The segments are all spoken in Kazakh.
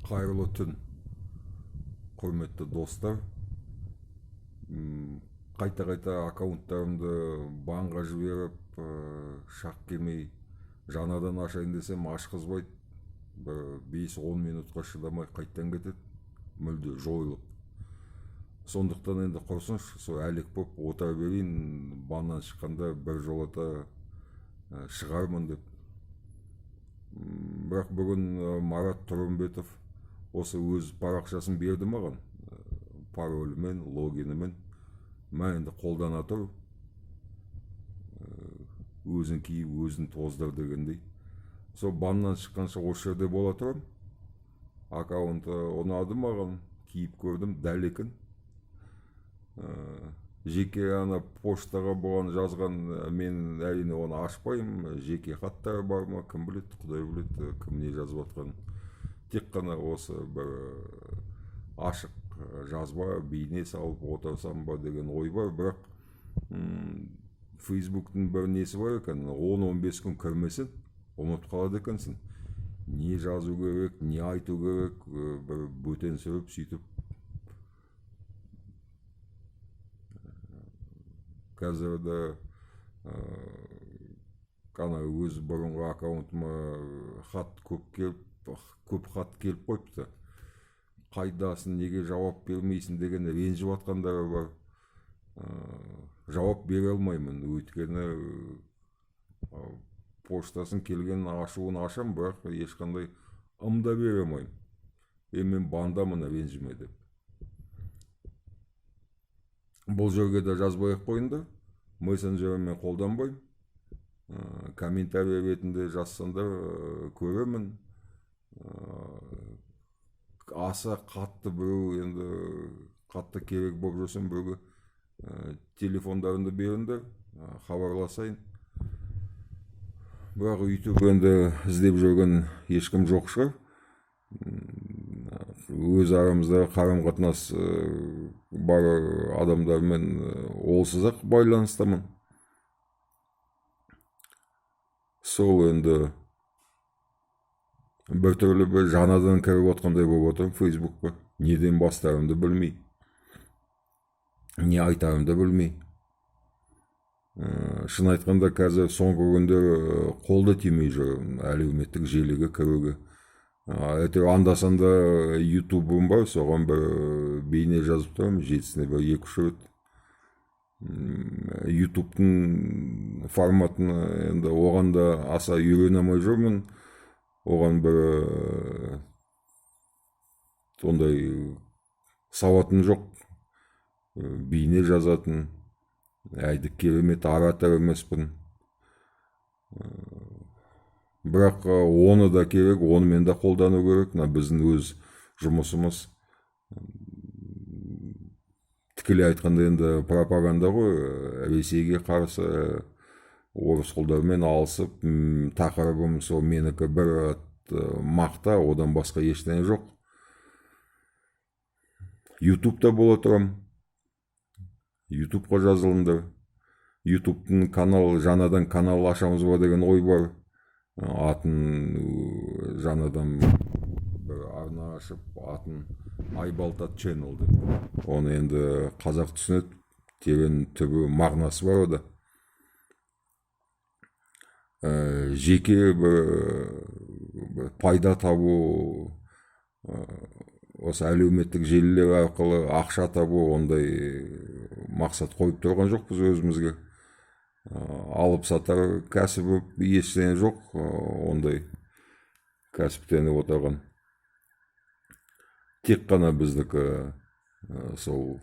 Қайырлы түн, құрметті достар. Қайта аккаунттарымды банға жіберіп, шақ келмей жаңадан ашайын десем ашқызбайды. Бір 5-10 минутқа шыдамай қайттан кетеді, мүлде жойылып. Сондықтан енді құрсыншы, сол әлек боп отыра берейін, баннан шыққанда бір жолата шығармын деп. Бірақ бүгін Марат Тұрымбетов осы өз парақшасын берді маған, паролімен, логинімен. Мен енді қолдана тұр, өзін киіп, өзін тоздыр дегендей. Сол баннан шыққанша осы жерде бола тұрам. Аккаунты ұнады маған, киіп көрдім, дәл екен. Жеке ана поштаға бұған жазған, мен әрине оны ашпаймын. Жеке хаттары бар ма, кім біледі, құдай біледі, кім не жазып жатқан. Тек қана осы бір ашық жазба, бейне салып отырсам ба деген ой бар. Бірақ Фейсбуктың бір несі бар екен, 10-15 күн кірмесін, ұмытып қалады екенсің. Не жазу керек, не айту керек, бір бөтен сөйлеп сөйтіп. Қазірде қана өз бұрынғы аккаунтыма көп хат келіп қойыпты. Қайдасың, неге жауап бермейсің деген ренжіп жатқандары бар. Жауап бере алмаймын, өйткені поштасын келген ашуын ашам, бірақ ешқандай ымда бере алмаймын. Мен бандамын, ренжіме деп. Бұл жерге де жазбай қойыңдар, мессенджермен қолданбаймын. Комментарий ретінде жазсаңдар көремін. Аса қатты біреу, енді қатты керек болып жүрсем біреуге телефондарымды беріңдер, хабарласайын. Бірақ үйтіп енді іздеп жүрген ешкім жоқ шығар. Өз арамызда қарым-қатынас бар адамдармен олсыз-ақ байланыстамын. Сол енді бір түрлі бір жаңадан кіріп отқандай болып отырмын Фейсбукқа. Неден бастарымды білмей, не айтарымды білмей. Шын айтқанда қазір соңғы күндер қолда тимей жүр әлеуметтік желіге кіруге. Әйтеуір анда-санда ютубым бар, соған бір бейне жазып тұрамын, жетісіне бір 2-3 рет. Ютубтың форматын енді оған да аса үйрене алмай жүрмін. Оған бір ондай сауатым жоқ. Бейне жазатын, әйдік керемет оратор емеспін. Бірақ оны да керек, онымен де қолдану керек. Біздің өз жұмысымыз. Тікелей айтқанда енді пропаганда ғой, Ресейге қарсы орыс құлдармен алысып, тақырыбым сол менікі бір мақта, одан басқа ештеңе жоқ. Ютубта бола тұрам. Ютубқа жазылыңдар. Ютубтың жаңадан канал ашамыз ба деген ой бар. Атын жаңадан бір арна ашып, атын Айбалтат Channel деп. Оны енді қазақ түсінеді, терең түбі мағынасы бар ода. Жеке бір пайда табу, осы әлеуметтік желілер арқылы ақша табу, ондай мақсат қойып тұрған жоқпыз өзімізге. Алып сатар кәсібі ештеңе жоқ, ондай кәсіптеніп отырған. Тек қана біздікі сол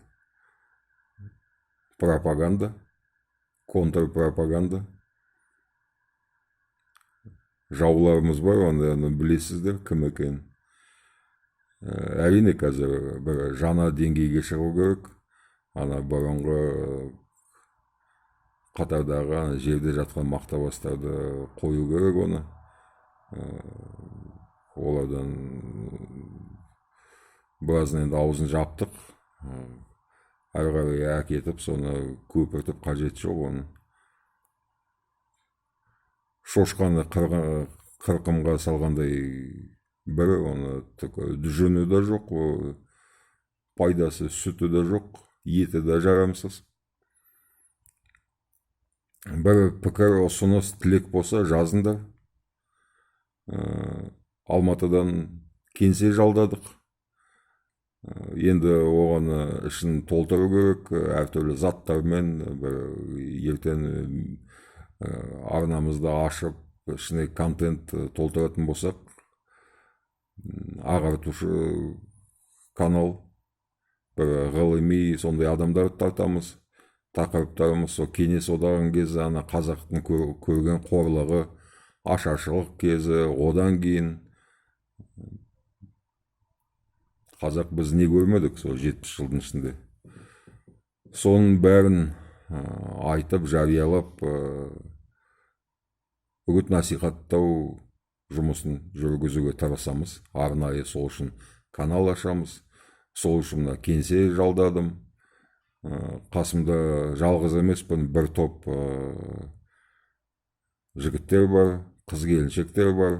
пропаганда, контрпропаганда. Жауларымыз бар, оны білесіздер, кім екен. Әрине қазір бір жаңа деңгейге шығу керек. Ана бұрынғы қатардағы жерде жатқан мақтабастарды қою керек оны. Олардан біразын енді аузын жаптық. Әрі қарай әкетіп, соны көпіртіп қажет жоқ оны. Шошқаны қырқымға салғандай бірі оны жүні де жоқ, пайдасы сүті де жоқ, еті де жарамсыз. Бір пікір, ұсыныс, тілек болса жазыңдар. Алматыдан кеңсе жалдадық. Енді оған ішін толтыру керек, әртүрлі заттармен. Бір ертең арнамызды ашып, ішіне контент толтыратын болсақ, ағартушы канал, бір ғылыми сондай адамдарды тартамыз. Тақырыптарымыз сол кеңес одағының кезі, ана қазақтың көрген қорлығы, ашаршылық кезі, одан кейін қазақ біз не көрмедік сол 70 жылдың ішінде. Соның бәрін айтып, жариялап, үгіт насихаттау жұмысын жүргізуге тырысамыз. Арнайы сол үшін канал ашамыз. Сол үшін мына кеңсе жалдадым. Қасымда жалғыз емеспін, бір топ жігіттер бар, қыз келіншектер бар.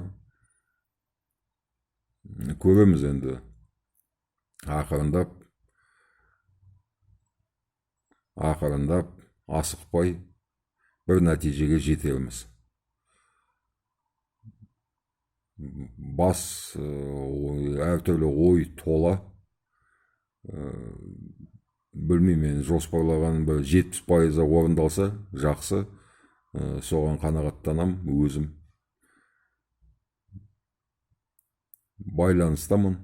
Көреміз енді. Ақырындап асықпай бір нәтижеге жетерміз. Бас әртүрлі ой тола. Білмеймін, жоспарлаған бір 70% орындалса жақсы, соған қанағаттанам өзім. Байланыстамын.